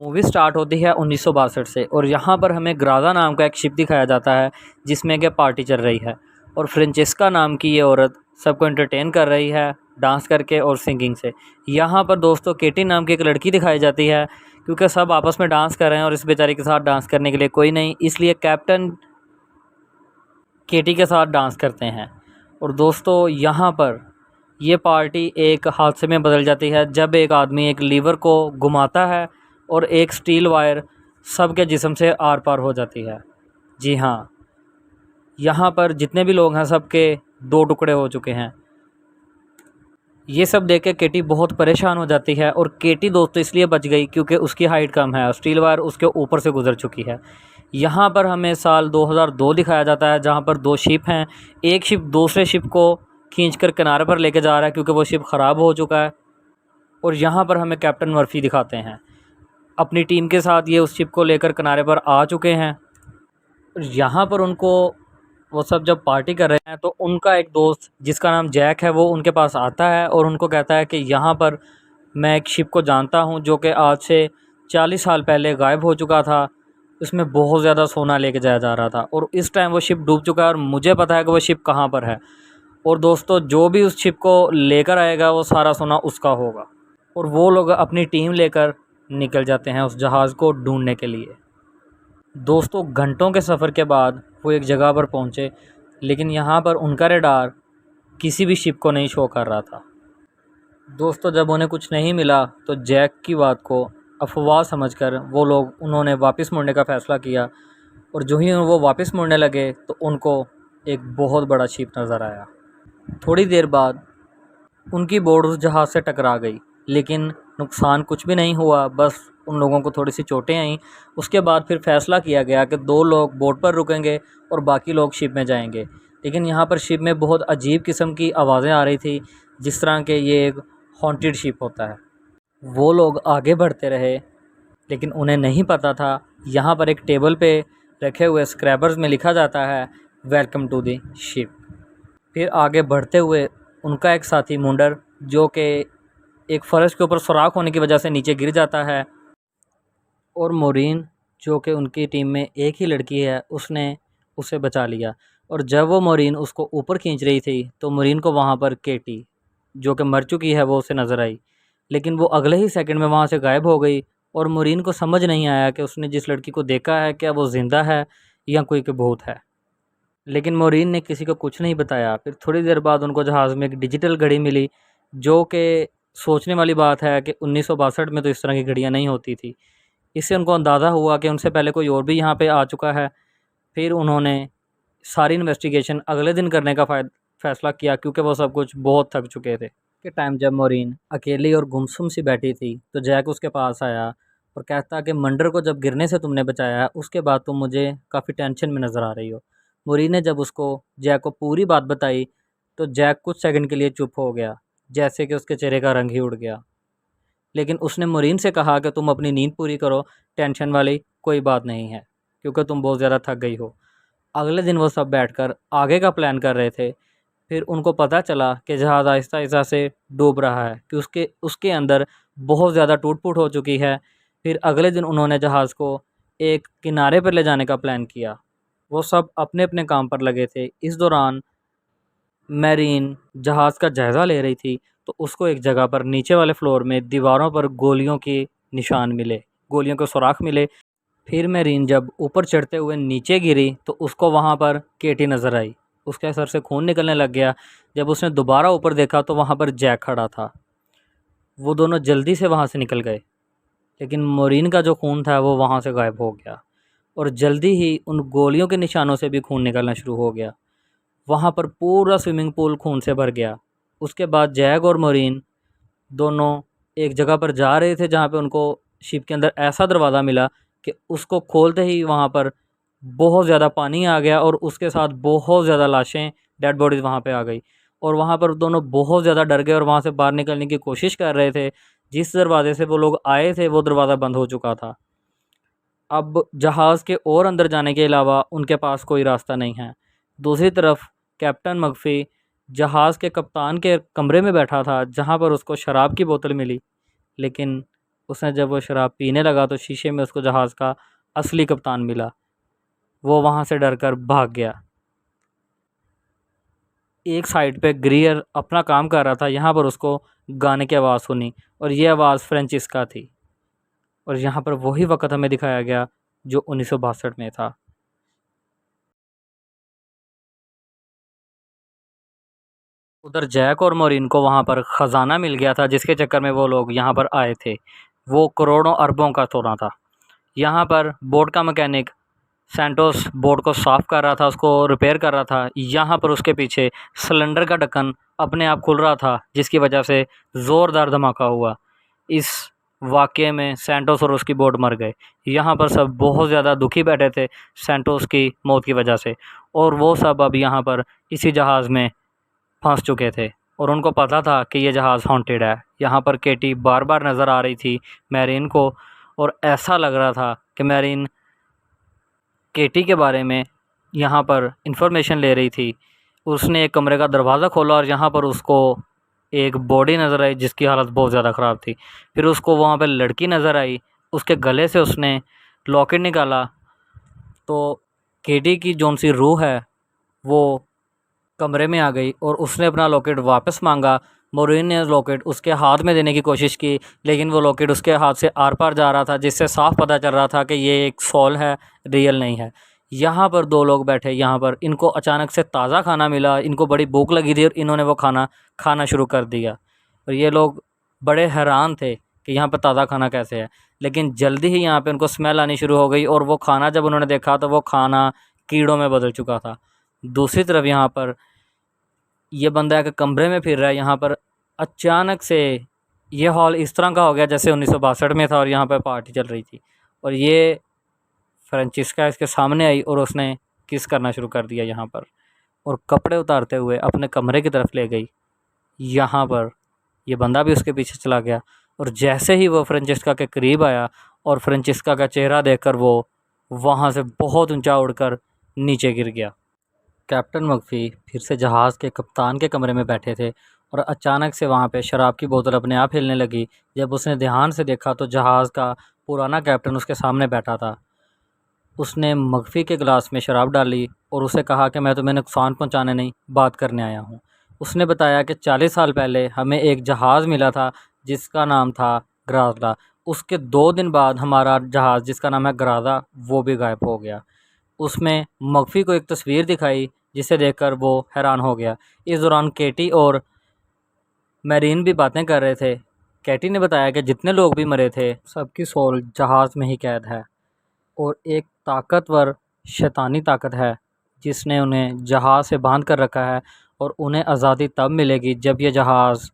Movie start होती है 1962 से और यहाँ पर हमें ग्राजा नाम का एक शिप दिखाया जाता है जिसमें कि पार्टी चल रही है और फ्रेंचेस्का नाम की ये औरत सबको एंटरटेन कर रही है डांस करके और सिंगिंग से। यहाँ पर दोस्तों केटी नाम की एक लड़की दिखाई जाती है क्योंकि सब आपस में डांस कर रहे हैं और इस बेचारी के साथ डांस करने के लिए कोई नहीं, इसलिए कैप्टन केटी के साथ डांस करते हैं। और दोस्तों यहाँ पर ये पार्टी एक हादसे में बदल जाती है जब एक आदमी एक लीवर को घुमाता है और एक स्टील वायर सबके जिस्म से आर पार हो जाती है। जी हाँ, यहाँ पर जितने भी लोग हैं सबके दो टुकड़े हो चुके हैं। ये सब देख के केटी बहुत परेशान हो जाती है और केटी दोस्तों इसलिए बच गई क्योंकि उसकी हाइट कम है और स्टील वायर उसके ऊपर से गुजर चुकी है। यहाँ पर हमें साल 2002 दिखाया जाता है जहाँ पर दो शिप हैं। एक शिप दूसरे शिप को खींचकर किनारे पर लेके जा रहा है क्योंकि वो शिप ख़राब हो चुका है। और यहाँ पर हमें कैप्टन मर्फी दिखाते हैं, अपनी टीम के साथ ये उस शिप को लेकर किनारे पर आ चुके हैं। यहाँ पर उनको वो सब जब पार्टी कर रहे हैं तो उनका एक दोस्त जिसका नाम जैक है वो उनके पास आता है और उनको कहता है कि यहाँ पर मैं एक शिप को जानता हूँ जो कि आज से 40 साल पहले गायब हो चुका था। उसमें बहुत ज़्यादा सोना लेके जाया जा रहा था और इस टाइम वो शिप डूब चुका है और मुझे पता है कि वो शिप कहाँ पर है। और दोस्तों जो भी उस शिप को लेकर आएगा वो सारा सोना उसका होगा। और वो लोग अपनी टीम लेकर निकल जाते हैं उस जहाज़ को ढूंढने के लिए। दोस्तों घंटों के सफ़र के बाद वो एक जगह पर पहुँचे, लेकिन यहाँ पर उनका रडार किसी भी शिप को नहीं शो कर रहा था। दोस्तों जब उन्हें कुछ नहीं मिला तो जैक की बात को अफवाह समझकर उन्होंने वापस मुड़ने का फ़ैसला किया। और जो ही वो वापस मुड़ने लगे तो उनको एक बहुत बड़ा शिप नज़र आया। थोड़ी देर बाद उनकी बोट उस जहाज़ से टकरा गई, लेकिन नुकसान कुछ भी नहीं हुआ, बस उन लोगों को थोड़ी सी चोटें आईं। उसके बाद फिर फ़ैसला किया गया कि 2 लोग बोट पर रुकेंगे और बाकी लोग शिप में जाएंगे। लेकिन यहाँ पर शिप में बहुत अजीब किस्म की आवाज़ें आ रही थी, जिस तरह के ये एक हॉन्टेड शिप होता है। वो लोग आगे बढ़ते रहे, लेकिन उन्हें नहीं पता था यहाँ पर एक टेबल पे रखे हुए स्क्रैबर्स में लिखा जाता है वेलकम टू द शिप। फिर आगे बढ़ते हुए उनका एक साथी मुंडर जो कि एक फ़र्श के ऊपर सुराख होने की वजह से नीचे गिर जाता है और मोरीन जो कि उनकी टीम में एक ही लड़की है उसने उसे बचा लिया। और जब वो मोरीन उसको ऊपर खींच रही थी तो मोरीन को वहाँ पर केटी जो कि मर चुकी है वो उसे नज़र आई, लेकिन वो अगले ही सेकंड में वहाँ से गायब हो गई। और मोरीन को समझ नहीं आया कि उसने जिस लड़की को देखा है क्या वो ज़िंदा है या कोई के भूत है। लेकिन मोरीन ने किसी को कुछ नहीं बताया। फिर थोड़ी देर बाद उनको जहाज़ में एक डिजिटल घड़ी मिली, जो कि सोचने वाली बात है कि 1962 में तो इस तरह की घड़ियाँ नहीं होती थी। इससे उनको अंदाज़ा हुआ कि उनसे पहले कोई और भी यहाँ पे आ चुका है। फिर उन्होंने सारी इन्वेस्टिगेशन अगले दिन करने का फ़ैसला किया क्योंकि वो सब कुछ बहुत थक चुके थे। के टाइम जब मोरीन अकेली और गुमसुम सी बैठी थी तो जैक उसके पास आया और कहता कि मंडर को जब गिरने से तुमने बचाया उसके बाद तुम मुझे काफ़ी टेंशन में नज़र आ रही हो। मोरीन ने जब उसको जैक को पूरी बात बताई तो जैक कुछ सेकंड के लिए चुप हो गया, जैसे कि उसके चेहरे का रंग ही उड़ गया। लेकिन उसने मोरीन से कहा कि तुम अपनी नींद पूरी करो, टेंशन वाली कोई बात नहीं है क्योंकि तुम बहुत ज़्यादा थक गई हो। अगले दिन वो सब बैठकर आगे का प्लान कर रहे थे। फिर उनको पता चला कि जहाज़ आहिस्ता-आहिस्ता से डूब रहा है कि उसके उसके अंदर बहुत ज़्यादा टूट-फूट हो चुकी है। फिर अगले दिन उन्होंने जहाज़ को एक किनारे पर ले जाने का प्लान किया। वो सब अपने-अपने काम पर लगे थे। इस दौरान मैरीन जहाज़ का जायज़ा ले रही थी तो उसको एक जगह पर नीचे वाले फ्लोर में दीवारों पर गोलियों के निशान मिले, गोलियों के सुराख मिले। फिर मैरीन जब ऊपर चढ़ते हुए नीचे गिरी तो उसको वहाँ पर केटी नज़र आई। उसके सर से खून निकलने लग गया। जब उसने दोबारा ऊपर देखा तो वहाँ पर जैक खड़ा था। वो दोनों जल्दी से वहाँ से निकल गए, लेकिन मोरीन का जो खून था वो वहाँ से गायब हो गया और जल्दी ही उन गोलियों के निशानों से भी खून निकलना शुरू हो गया। वहाँ पर पूरा स्विमिंग पूल खून से भर गया। उसके बाद जैक और मोरीन दोनों एक जगह पर जा रहे थे जहाँ पे उनको शिप के अंदर ऐसा दरवाज़ा मिला कि उसको खोलते ही वहाँ पर बहुत ज़्यादा पानी आ गया और उसके साथ बहुत ज़्यादा लाशें, डेड बॉडीज़ वहाँ पे आ गई। और वहाँ पर दोनों बहुत ज़्यादा डर गए और वहाँ से बाहर निकलने की कोशिश कर रहे थे। जिस दरवाज़े से वो लोग आए थे वो दरवाज़ा बंद हो चुका था। अब जहाज़ के और अंदर जाने के अलावा उनके पास कोई रास्ता नहीं है। दूसरी तरफ कैप्टन मगफ़ी जहाज़ के कप्तान के कमरे में बैठा था जहाँ पर उसको शराब की बोतल मिली, लेकिन उसने जब वो शराब पीने लगा तो शीशे में उसको जहाज़ का असली कप्तान मिला। वो वहाँ से डर कर भाग गया। एक साइड पे ग्रियर अपना काम कर रहा था, यहाँ पर उसको गाने की आवाज़ सुनी और ये आवाज़ फ्रेंचिस्का थी। और यहाँ पर वही वक़्त हमें दिखाया गया जो 1962 में था। उधर जैक और मोरिन को वहाँ पर ख़ज़ाना मिल गया था जिसके चक्कर में वो लोग यहाँ पर आए थे। वो करोड़ों अरबों का सोना था। यहाँ पर बोट का मैकेनिक सैंटोस बोट को साफ़ कर रहा था, उसको रिपेयर कर रहा था। यहाँ पर उसके पीछे सिलेंडर का ढक्कन अपने आप खुल रहा था जिसकी वजह से ज़ोरदार धमाका हुआ। इस वाक़ये में सैंटोस और उसकी बोट मर गए। यहाँ पर सब बहुत ज़्यादा दुखी बैठे थे सैंटोस की मौत की वजह से, और वो सब अब यहाँ पर इसी जहाज़ में फंस चुके थे और उनको पता था कि ये जहाज़ हॉन्टेड है। यहाँ पर केटी बार-बार नज़र आ रही थी मैरीन को, और ऐसा लग रहा था कि मैरीन केटी के बारे में यहाँ पर इन्फॉर्मेशन ले रही थी। उसने एक कमरे का दरवाज़ा खोला और यहाँ पर उसको एक बॉडी नज़र आई जिसकी हालत बहुत ज़्यादा ख़राब थी। फिर उसको वहाँ पे लड़की नज़र आई, उसके गले से उसने लॉकेट निकाला तो केटी की जौन सी रूह है वो कमरे में आ गई और उसने अपना लॉकेट वापस मांगा। मोरिन ने लॉकेट उसके हाथ में देने की कोशिश की, लेकिन वो लॉकेट उसके हाथ से आर पार जा रहा था जिससे साफ पता चल रहा था कि ये एक सॉल है, रियल नहीं है। यहाँ पर दो लोग बैठे, यहाँ पर इनको अचानक से ताज़ा खाना मिला, इनको बड़ी भूख लगी थी और इन्होंने वो खाना खाना शुरू कर दिया। और ये लोग बड़े हैरान थे कि यहाँ पर ताज़ा खाना कैसे है, लेकिन जल्दी ही यहाँ पर उनको स्मेल आनी शुरू हो गई और वो खाना जब उन्होंने देखा तो वो खाना कीड़ों में बदल चुका था। दूसरी तरफ यहाँ पर ये बंदा एक कमरे में फिर रहा है। यहाँ पर अचानक से ये हॉल इस तरह का हो गया जैसे 1962 में था और यहाँ पर पार्टी चल रही थी, और ये फ्रेंचिस्का इसके सामने आई और उसने किस करना शुरू कर दिया यहाँ पर, और कपड़े उतारते हुए अपने कमरे की तरफ ले गई। यहाँ पर ये बंदा भी उसके पीछे चला गया और जैसे ही वो फ्रेंचिस्का के करीब आया और फ्रेंचिस्का का चेहरा देखकर वो वहाँ से बहुत ऊंचा उड़कर नीचे गिर गया। कैप्टन मर्फी फिर से जहाज़ के कप्तान के कमरे में बैठे थे और अचानक से वहाँ पे शराब की बोतल अपने आप हिलने लगी। जब उसने ध्यान से देखा तो जहाज़ का पुराना कैप्टन उसके सामने बैठा था। उसने मर्फी के गिलास में शराब डाली और उसे कहा कि मैं तुम्हें नुकसान पहुँचाने नहीं, बात करने आया हूँ। उसने बताया कि 40 साल पहले हमें एक जहाज़ मिला था जिसका नाम था ग्राज़ा। उसके 2 दिन बाद हमारा जहाज़ जिसका नाम है ग्राज़ा वो भी गायब हो गया। उसमें मर्फी को एक तस्वीर दिखाई जिसे देखकर वो हैरान हो गया। इस दौरान केटी और मैरीन भी बातें कर रहे थे। केटी ने बताया कि जितने लोग भी मरे थे सबकी सोल जहाज़ में ही कैद है और एक ताकतवर शैतानी ताकत है जिसने उन्हें जहाज़ से बांध कर रखा है, और उन्हें आज़ादी तब मिलेगी जब ये जहाज़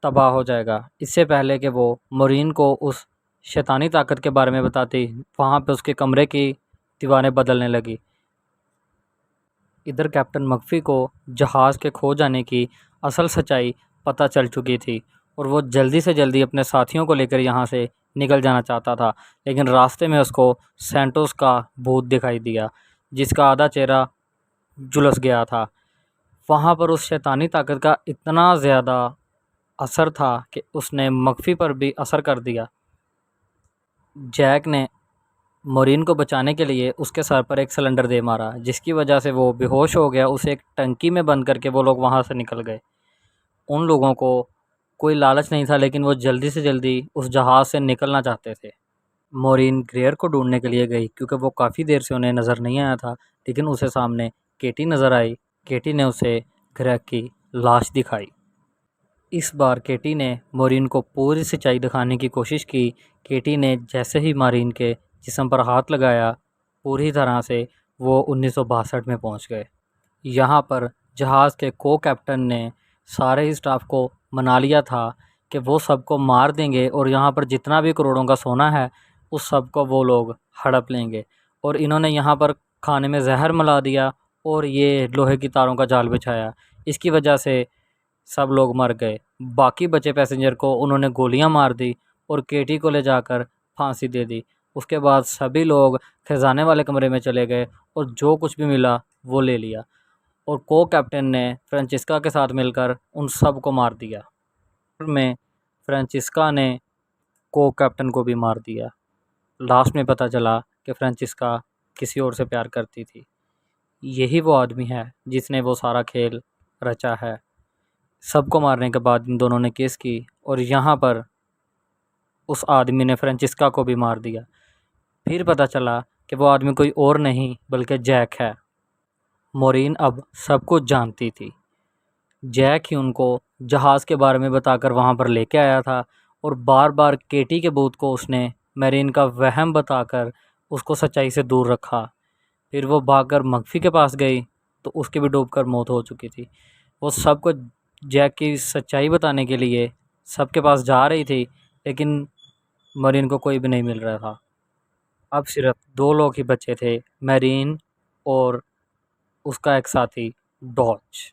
तबाह हो जाएगा। इससे पहले कि वो मोरीन को उस शैतानी ताकत के बारे में बताती, वहाँ पे उसके कमरे की दीवारें बदलने लगी। इधर कैप्टन मर्फी को जहाज़ के खो जाने की असल सच्चाई पता चल चुकी थी और वो जल्दी से जल्दी अपने साथियों को लेकर यहाँ से निकल जाना चाहता था, लेकिन रास्ते में उसको सैंटोस का भूत दिखाई दिया जिसका आधा चेहरा झुलस गया था। वहाँ पर उस शैतानी ताकत का इतना ज़्यादा असर था कि उसने मर्फी पर भी असर कर दिया। जैक ने मोरीन को बचाने के लिए उसके सर पर एक सिलेंडर दे मारा जिसकी वजह से वो बेहोश हो गया। उसे एक टंकी में बंद करके वो लोग वहाँ से निकल गए। उन लोगों को कोई लालच नहीं था, लेकिन वो जल्दी से जल्दी उस जहाज़ से निकलना चाहते थे। मोरीन ग्रेयर को ढूंढने के लिए गई क्योंकि वो काफ़ी देर से उन्हें नज़र नहीं आया था, लेकिन उसे सामने केटी नज़र आई। केटी ने उसे ग्रेग की लाश दिखाई। इस बार केटी ने मोरीन को पूरी सच्चाई दिखाने की कोशिश की। केटी ने जैसे ही मोरीन के जिस्म पर हाथ लगाया पूरी तरह से वो 1962 में पहुंच गए। यहाँ पर जहाज़ के को कैप्टन ने सारे ही स्टाफ को मना लिया था कि वो सबको मार देंगे और यहाँ पर जितना भी करोड़ों का सोना है उस सब को वो लोग हड़प लेंगे, और इन्होंने यहाँ पर खाने में जहर मिला दिया और ये लोहे की तारों का जाल बिछाया। इसकी वजह से सब लोग मर गए। बाकी बचे पैसेंजर को उन्होंने गोलियां मार दी और केटी को ले जाकर फांसी दे दी। उसके बाद सभी लोग खजाने वाले कमरे में चले गए और जो कुछ भी मिला वो ले लिया, और को कैप्टन ने फ्रांसिस्का के साथ मिलकर उन सब को मार दिया। में फ्रांसिस्का ने को कैप्टन को भी मार दिया। लास्ट में पता चला कि फ्रांचिस्का किसी और से प्यार करती थी। यही वो आदमी है जिसने वो सारा खेल रचा है। सबको मारने के बाद इन दोनों ने केस की और यहाँ पर उस आदमी ने फ्रांचिस्का को भी मार दिया। फिर पता चला कि वो आदमी कोई और नहीं बल्कि जैक है। मोरीन अब सब कुछ जानती थी। जैक ही उनको जहाज़ के बारे में बताकर वहाँ पर लेके आया था और बार बार केटी के भूत को उसने मेरीन का वहम बताकर उसको सच्चाई से दूर रखा। फिर वो भागकर मख्फी के पास गई तो उसकी भी डूबकर मौत हो चुकी थी। वो सबको जैक की सच्चाई बताने के लिए सबके पास जा रही थी, लेकिन मरीन को कोई भी नहीं मिल रहा था। अब सिर्फ 2 लोग ही बचे थे, मेरीन और उसका एक साथी डॉज।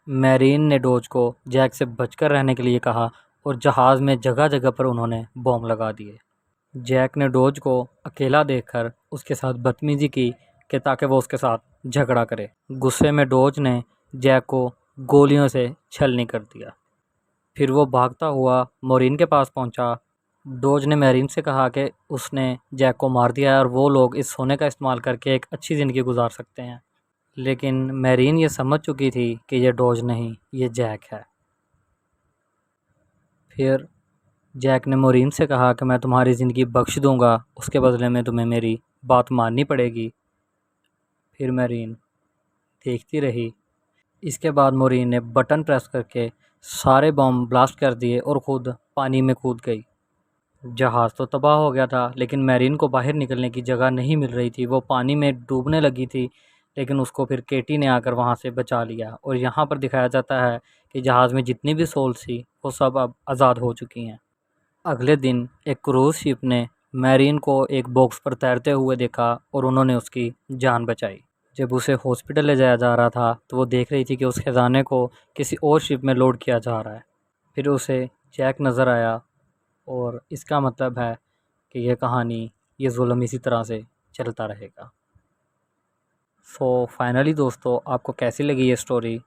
मेरीन ने डॉज को जैक से बचकर रहने के लिए कहा और जहाज़ में जगह जगह पर उन्होंने बॉम्ब लगा दिए। जैक ने डॉज को अकेला देखकर उसके साथ बदतमीजी की कि ताकि वो उसके साथ झगड़ा करे। गुस्से में डॉज ने जैक को गोलियों से छलनी कर दिया। फिर वो भागता हुआ मोरीन के पास पहुंचा। डॉज ने मेरीन से कहा कि उसने जैक को मार दिया है और वो लोग इस सोने का इस्तेमाल करके एक अच्छी ज़िंदगी गुजार सकते हैं। लेकिन मेरीन ये समझ चुकी थी कि ये डॉज नहीं, ये जैक है। फिर जैक ने मोरीन से कहा कि मैं तुम्हारी ज़िंदगी बख्श दूंगा, उसके बदले में तुम्हें मेरी बात माननी पड़ेगी। फिर मेरीन देखती रही। इसके बाद मोरीन ने बटन प्रेस करके सारे बॉम्ब ब्लास्ट कर दिए और ख़ुद पानी में कूद गई। जहाज़ तो तबाह हो गया था, लेकिन मेरीन को बाहर निकलने की जगह नहीं मिल रही थी। वो पानी में डूबने लगी थी, लेकिन उसको फिर केटी ने आकर वहाँ से बचा लिया। और यहाँ पर दिखाया जाता है कि जहाज़ में जितनी भी सोल्स थी वो सब अब आज़ाद हो चुकी हैं। अगले दिन एक क्रूज़ शिप ने मेरीन को एक बॉक्स पर तैरते हुए देखा और उन्होंने उसकी जान बचाई। जब उसे हॉस्पिटल ले जाया जा रहा था तो वो देख रही थी कि उस खजाने को किसी और शिप में लोड किया जा रहा है। फिर उसे जैक नज़र आया और इसका मतलब है कि यह कहानी, ये जुल्म इसी तरह से चलता रहेगा। सो फाइनली दोस्तों, आपको कैसी लगी ये स्टोरी?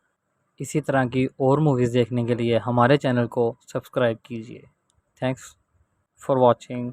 इसी तरह की और मूवीज़ देखने के लिए हमारे चैनल को सब्सक्राइब कीजिए। Thanks for watching.